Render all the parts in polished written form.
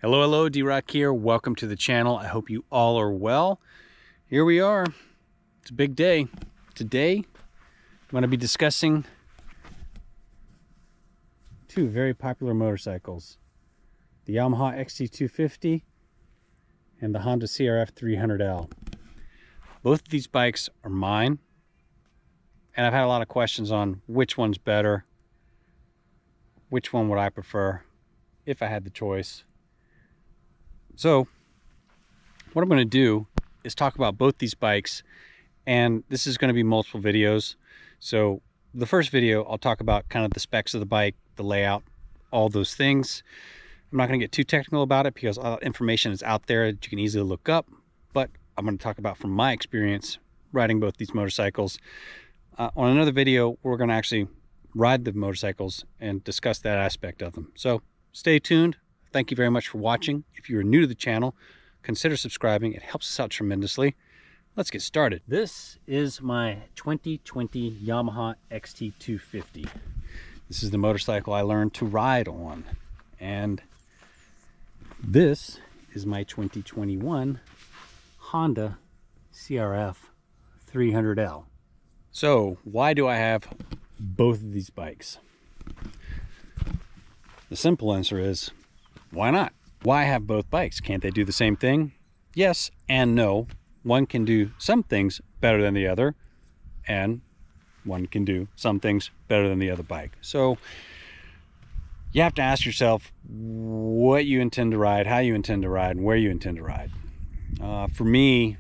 Hello, D-Rock here. Welcome to the channel. I hope you all are well. Here we are. It's a big day. Today, I'm going to be discussing two very popular motorcycles. The Yamaha XT250 and the Honda CRF300L. Both of these bikes are mine, and I've had a lot of questions on which one's better, which one would I prefer if I had the choice. So what I'm going to do is talk about both these bikes, and this is going to be multiple videos. So the first video, I'll talk about kind of the specs of the bike, the layout, all those things. I'm not going to get too technical about it because all that information is out there that you can easily look up, but I'm going to talk about from my experience riding both these motorcycles. On another video, we're going to actually ride the motorcycles and discuss that aspect of them. So stay tuned. Thank you very much for watching. If you are new to the channel, consider subscribing. It helps us out tremendously. Let's get started. This is my 2020 Yamaha XT250. This is the motorcycle I learned to ride on. And this is my 2021 Honda CRF300L. So why do I have both of these bikes? The simple answer is, why not? Why have both bikes? Can't they do the same thing? Yes and no. One can do some things better than the other, and one can do some things better than the other bike. So you have to ask yourself what you intend to ride, how you intend to ride, and where you intend to ride. For me,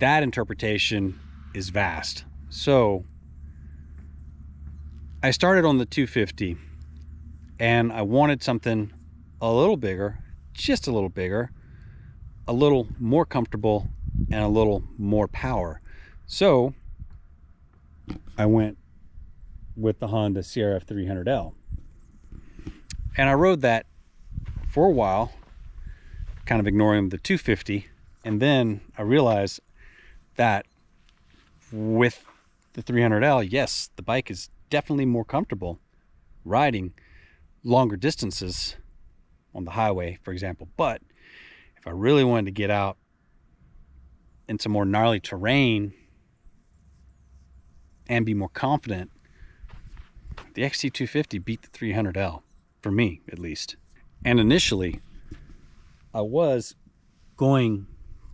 that interpretation is vast. So I started on the 250, and I wanted something a little bigger, just a little bigger, a little more comfortable, and a little more power. So I went with the Honda CRF300L. And I rode that for a while, kind of ignoring the 250. And then I realized that with the 300L, yes, the bike is definitely more comfortable riding longer distances on the highway, for example. But if I really wanted to get out into more gnarly terrain and be more confident, the XT250 beat the 300L, for me at least. And initially, I was going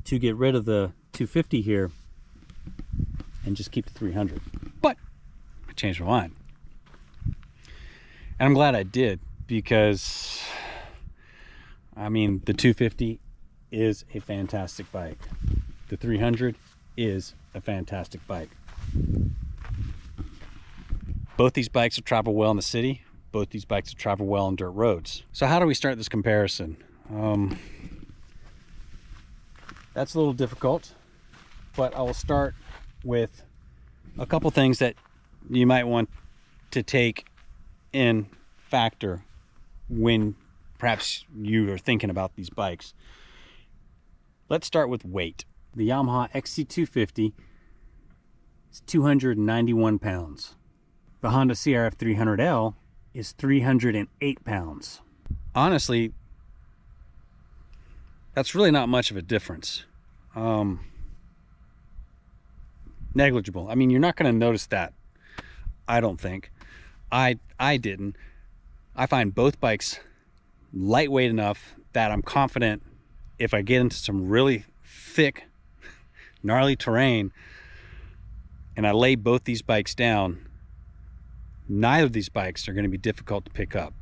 to get rid of the 250 here and just keep the 300, but I changed my mind. And I'm glad I did, because I mean, the 250 is a fantastic bike. The 300 is a fantastic bike. Both these bikes will travel well in the city. Both these bikes will travel well on dirt roads. So how do we start this comparison? That's a little difficult, but I will start with a couple things that you might want to take in factor when perhaps you are thinking about these bikes. Let's start with weight. The Yamaha XT250 is 291 pounds. The Honda CRF300L is 308 pounds. Honestly, that's really not much of a difference. Negligible. I mean, you're not going to notice that, I don't think. I didn't. I find both bikes lightweight enough that I'm confident if I get into some really thick, gnarly terrain and I lay both these bikes down, neither of these bikes are going to be difficult to pick up.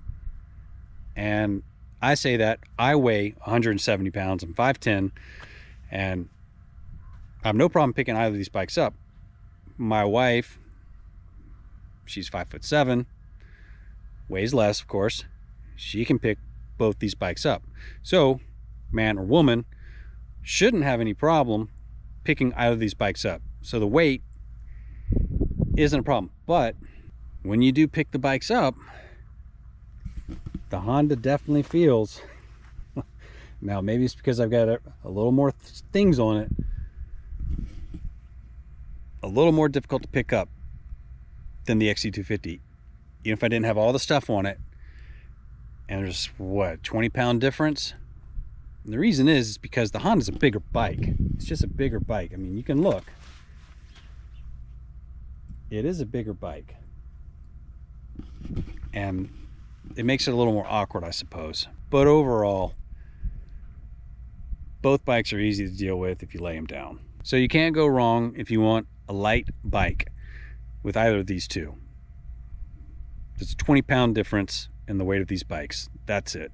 And I say that I weigh 170 pounds. I'm 5'10", and I have no problem picking either of these bikes up. My wife, she's 5'7", weighs less, of course. She can pick both these bikes up. So man or woman shouldn't have any problem picking either of these bikes up. So the weight isn't a problem. But when you do pick the bikes up, the Honda definitely feels, now maybe it's because I've got a little more things on it, a little more difficult to pick up than the XT250. Even if I didn't have all the stuff on it, and there's what, 20-pound difference. And the reason is because the Honda's a bigger bike. It's just a bigger bike. I mean, you can look. It is a bigger bike. And it makes it a little more awkward, I suppose. But overall, both bikes are easy to deal with if you lay them down. So you can't go wrong if you want a light bike with either of these two. There's a 20-pound difference in the weight of these bikes. That's it.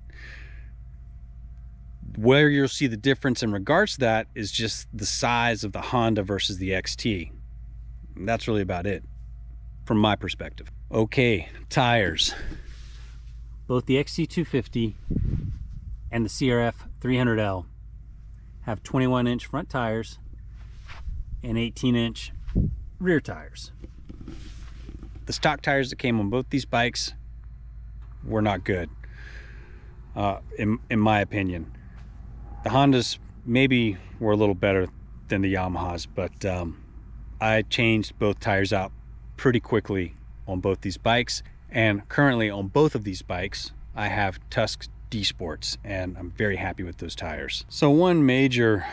Where you'll see the difference in regards to that is just the size of the Honda versus the XT. And that's really about it from my perspective. Okay, tires. Both the XT250 and the CRF300L have 21-inch front tires and 18-inch rear tires. The stock tires that came on both these bikes were not good, in my opinion. The Hondas maybe were a little better than the Yamahas, but I changed both tires out pretty quickly on both these bikes, and currently on both of these bikes I have Tusk D Sports, and I'm very happy with those tires. So one major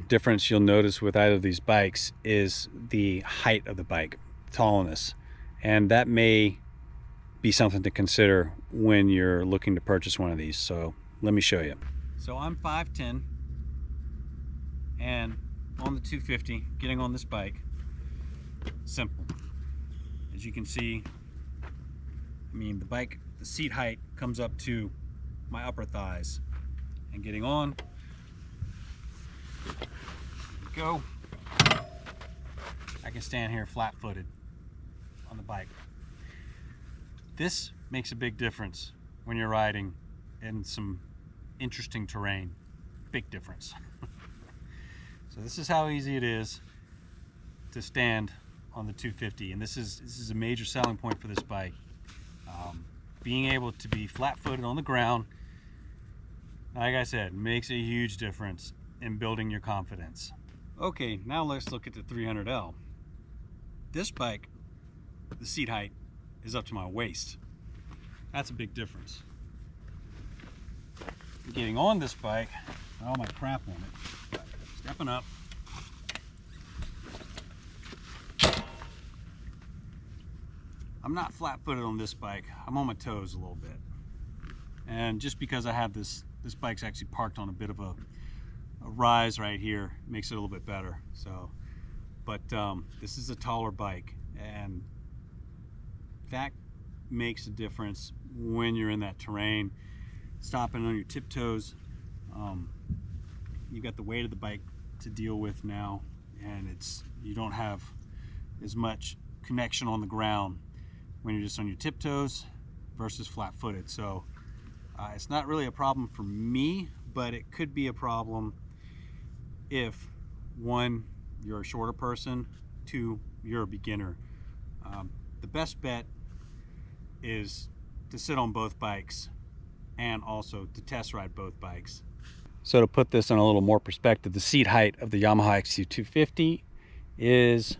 difference you'll notice with either of these bikes is the height of the bike, tallness, and that may be something to consider when you're looking to purchase one of these. So let me show you. So I'm 5'10", and on the 250, getting on this bike, simple. As you can see, I mean, the seat height comes up to my upper thighs, and getting on, go, I can stand here flat-footed on the bike. This makes a big difference when you're riding in some interesting terrain. Big difference. So this is how easy it is to stand on the 250, and this is a major selling point for this bike. Being able to be flat-footed on the ground, like I said, makes a huge difference in building your confidence. Okay, now let's look at the 300L. This bike, the seat height is up to my waist. That's a big difference. Getting on this bike, all my crap on it, stepping up. I'm not flat-footed on this bike. I'm on my toes a little bit. And just because I have this bike's actually parked on a bit of a rise right here, makes it a little bit better. So, but this is a taller bike, and that makes a difference when you're in that terrain. Stopping on your tiptoes, you've got the weight of the bike to deal with now, and you don't have as much connection on the ground when you're just on your tiptoes versus flat-footed. So it's not really a problem for me, but it could be a problem if, one, you're a shorter person, two, you're a beginner. The best bet is to sit on both bikes and also to test ride both bikes. So to put this in a little more perspective, the seat height of the Yamaha XT250 is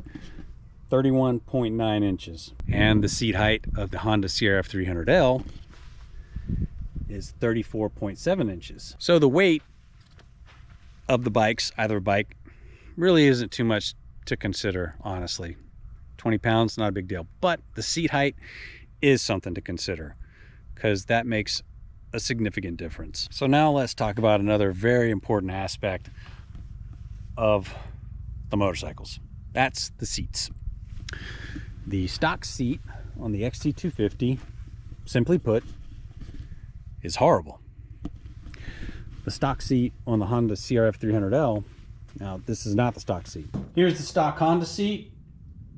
31.9 inches, and the seat height of the Honda CRF300L is 34.7 inches. So the weight of the bikes, either bike, really isn't too much to consider, honestly. 20 pounds, not a big deal, but the seat height is something to consider because that makes a significant difference. So now let's talk about another very important aspect of the motorcycles. That's the seats. The stock seat on the XT250, simply put, is horrible. The stock seat on the Honda CRF300L, now this is not the stock seat. Here's the stock Honda seat,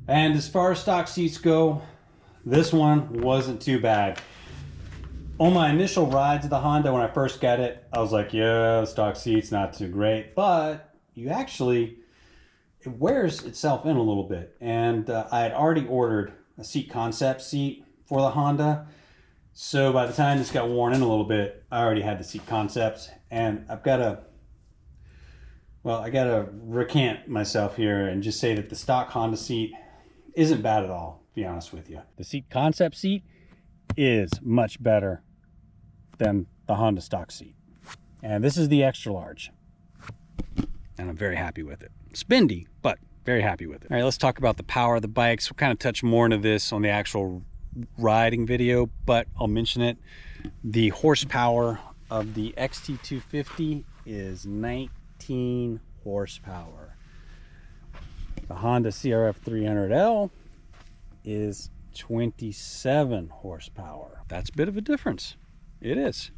and as far as stock seats go, this one wasn't too bad. On my initial rides of the Honda, when I first got it, I was like, yeah, the stock seat's not too great, but it wears itself in a little bit. And I had already ordered a seat concept seat for the Honda. So by the time this got worn in a little bit, I already had the seat concepts, and I gotta recant myself here and just say that the stock Honda seat isn't bad at all, to be honest with you. The seat concept seat is much better than the Honda stock seat. And this is the extra large. And I'm very happy with it. Spendy, but very happy with it. All right, let's talk about the power of the bikes. We'll kind of touch more into this on the actual riding video, but I'll mention it. The horsepower of the XT250 is 19 horsepower. The Honda CRF300L is 27 horsepower. That's a bit of a difference. It is.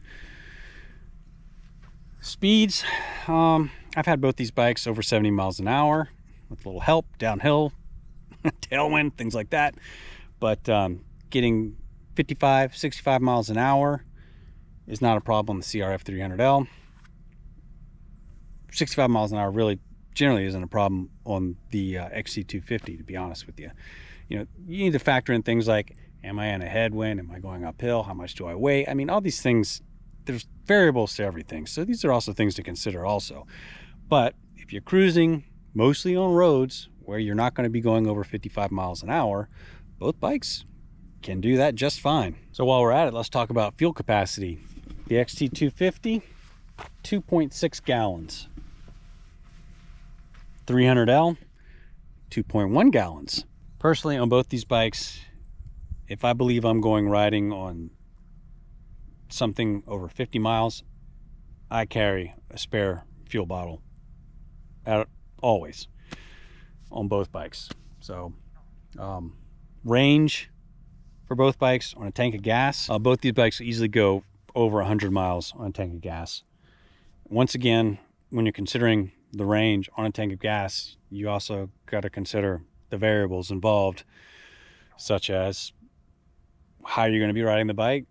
Speeds, I've had both these bikes over 70 miles an hour with a little help, downhill, tailwind, things like that. But getting 55, 65 miles an hour is not a problem on the CRF300L. 65 miles an hour really generally isn't a problem on the XT250, to be honest with you. You know, you need to factor in things like, am I in a headwind? Am I going uphill? How much do I weigh? I mean, all these things, there's variables to everything. So these are also things to consider also. But if you're cruising mostly on roads where you're not going to be going over 55 miles an hour, both bikes can do that just fine. So while we're at it, let's talk about fuel capacity. The XT250, 2.6 gallons. 300L, 2.1 gallons. Personally, on both these bikes, if I believe I'm going riding on something over 50 miles, I carry a spare fuel bottle always on both bikes. So range for both bikes on a tank of gas, both these bikes easily go over 100 miles on a tank of gas. Once again, when you're considering the range on a tank of gas, you also got to consider the variables involved, such as how you're going to be riding the bike.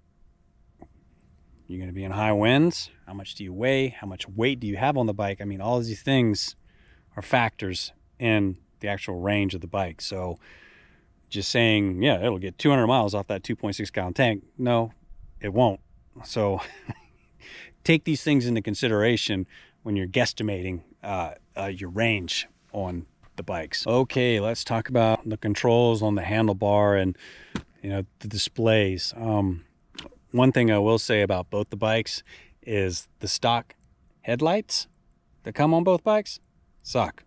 You're going to be in high winds. How much do you weigh? How much weight do you have on the bike? I mean, all of these things are factors in the actual range of the bike. So just saying, yeah, it'll get 200 miles off that 2.6 gallon tank. No, it won't. So take these things into consideration when you're guesstimating your range on the bikes. Okay, let's talk about the controls on the handlebar and, you know, the displays. One thing I will say about both the bikes is the stock headlights that come on both bikes suck.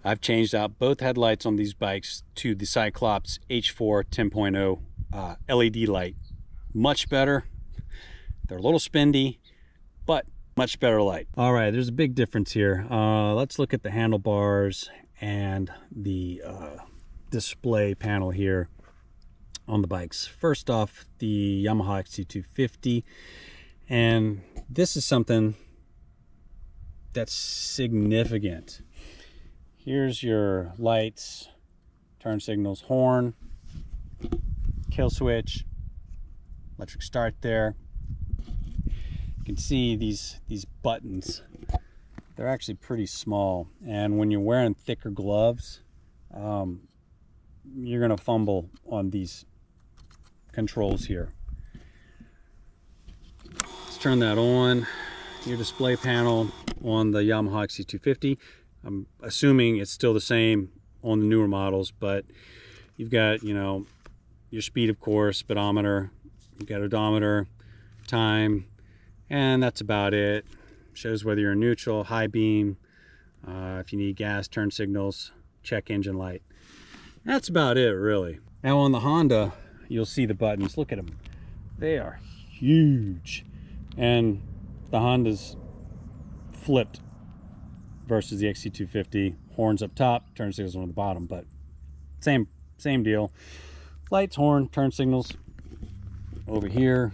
I've changed out both headlights on these bikes to the Cyclops H4 10.0 LED light. Much better. They're a little spendy, but much better light. All right, there's a big difference here. Let's look at the handlebars and the display panel here on the bikes. First off, the Yamaha XT250, and this is something that's significant. Here's your lights, turn signals, horn, kill switch, electric start there. You can see these buttons. They're actually pretty small, and when you're wearing thicker gloves, you're gonna fumble on these controls here. Let's turn that on. Your display panel on the Yamaha XT250. I'm assuming it's still the same on the newer models, but you've got, you know, your speed, of course, speedometer, you've got odometer, time, and that's about it. Shows whether you're neutral, high beam, if you need gas, turn signals, check engine light. That's about it, really. Now on the Honda, you'll see the buttons. Look at them. They are huge. And the Honda's flipped versus the XT250. Horns up top, turn signals on the bottom, but same deal. Lights, horn, turn signals over here.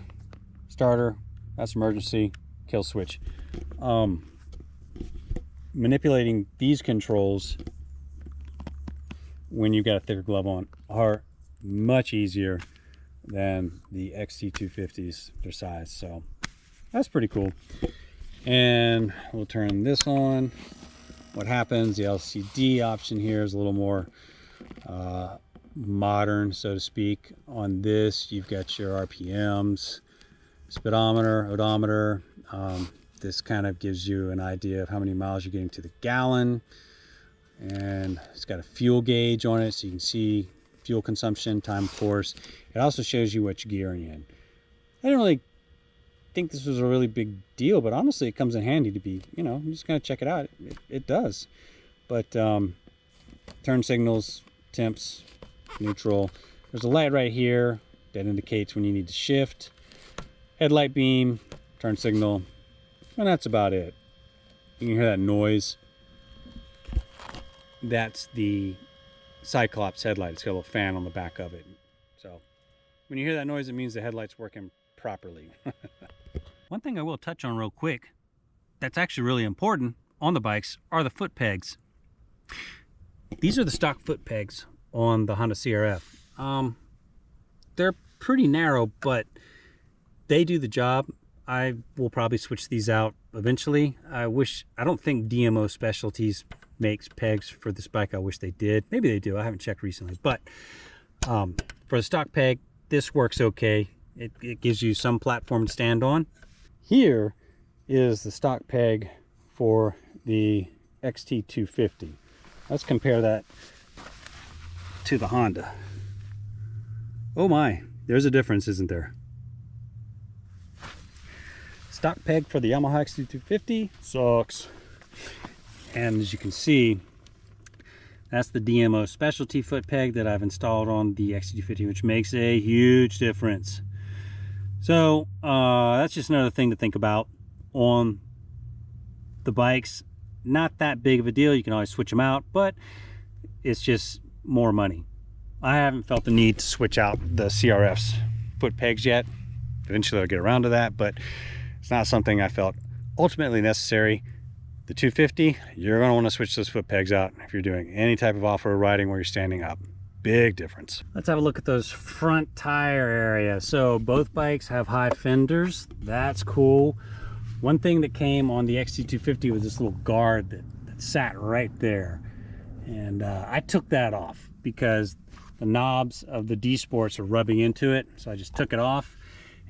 Starter, that's emergency, kill switch. Manipulating these controls when you've got a thicker glove on are much easier than the XT250s, their size. So that's pretty cool. And we'll turn this on. What happens, the LCD option here is a little more modern, so to speak. On this, you've got your RPMs, speedometer, odometer. This kind of gives you an idea of how many miles you're getting to the gallon. And it's got a fuel gauge on it, so you can see fuel consumption, time of course. It also shows you what you're gearing in. I didn't really think this was a really big deal, but honestly it comes in handy to be, you know, I'm just gonna check it out. It does. But turn signals, temps, neutral. There's a light right here that indicates when you need to shift. Headlight beam, turn signal, and that's about it. You can hear that noise. That's the Cyclops headlight. It's got a little fan on the back of it. So when you hear that noise, it means the headlight's working properly. One thing I will touch on real quick that's actually really important on the bikes are the foot pegs. These are the stock foot pegs on the Honda CRF. They're pretty narrow, but they do the job. I will probably switch these out eventually. I don't think DMO Specialties makes pegs for this bike. I wish they did. Maybe they do. I haven't checked recently. But for the stock peg, this works okay. It gives you some platform to stand on. Here is the stock peg for the XT250. Let's compare that to the Honda. Oh my, there's a difference, isn't there? Stock peg for the Yamaha XT250 sucks. And as you can see, that's the DMO Specialty foot peg that I've installed on the XT250, which makes a huge difference. So that's just another thing to think about on the bikes. Not that big of a deal. You can always switch them out, but it's just more money. I haven't felt the need to switch out the CRF's foot pegs yet. Eventually I'll get around to that, but it's not something I felt ultimately necessary. The 250, you're going to want to switch those foot pegs out if you're doing any type of off-road riding where you're standing up. Big difference. Let's have a look at those front tire areas. So both bikes have high fenders. That's cool. One thing that came on the XT250 was this little guard that sat right there. And I took that off because the knobs of the D Sports are rubbing into it. So I just took it off,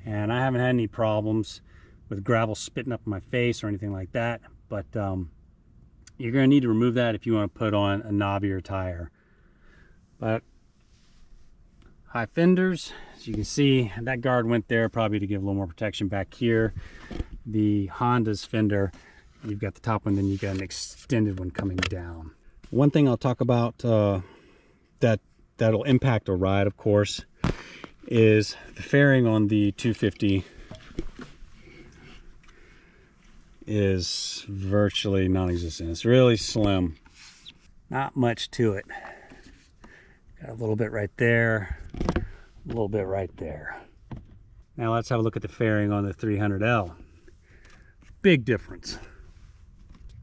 and I haven't had any problems with gravel spitting up in my face or anything like that. But you're going to need to remove that if you want to put on a knobbier tire. But high fenders, as you can see, that guard went there probably to give a little more protection. Back here, the Honda's fender, you've got the top one, then you got an extended one coming down. One thing I'll talk about that'll impact a ride, of course, is the fairing on the 250 is virtually non-existent. It's really slim, not much to it. Got a little bit right there, a little bit right there. Now let's have a look at the fairing on the 300L. Big difference.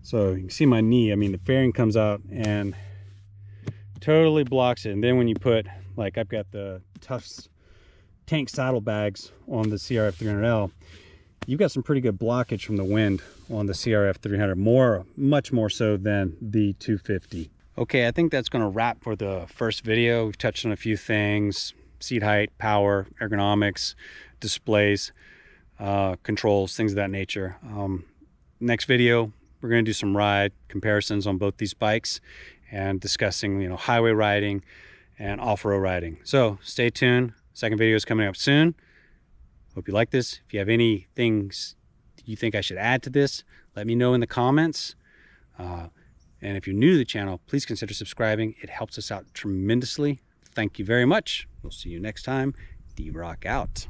So you can see my knee. I mean, the fairing comes out and totally blocks it. And then when you put, like, I've got the Tufts tank saddlebags on the CRF300L, you've got some pretty good blockage from the wind on the CRF300, much more so than the 250. Okay, I think that's going to wrap for the first video. We've touched on a few things: seat height, power, ergonomics, displays, controls, things of that nature. Next video, we're going to do some ride comparisons on both these bikes and discussing, you know, highway riding and off-road riding. So stay tuned. Second video is coming up soon. Hope you like this. If you have any things you think I should add to this, let me know in the comments. And if you're new to the channel, please consider subscribing. It helps us out tremendously. Thank you very much. We'll see you next time. D-Rock out.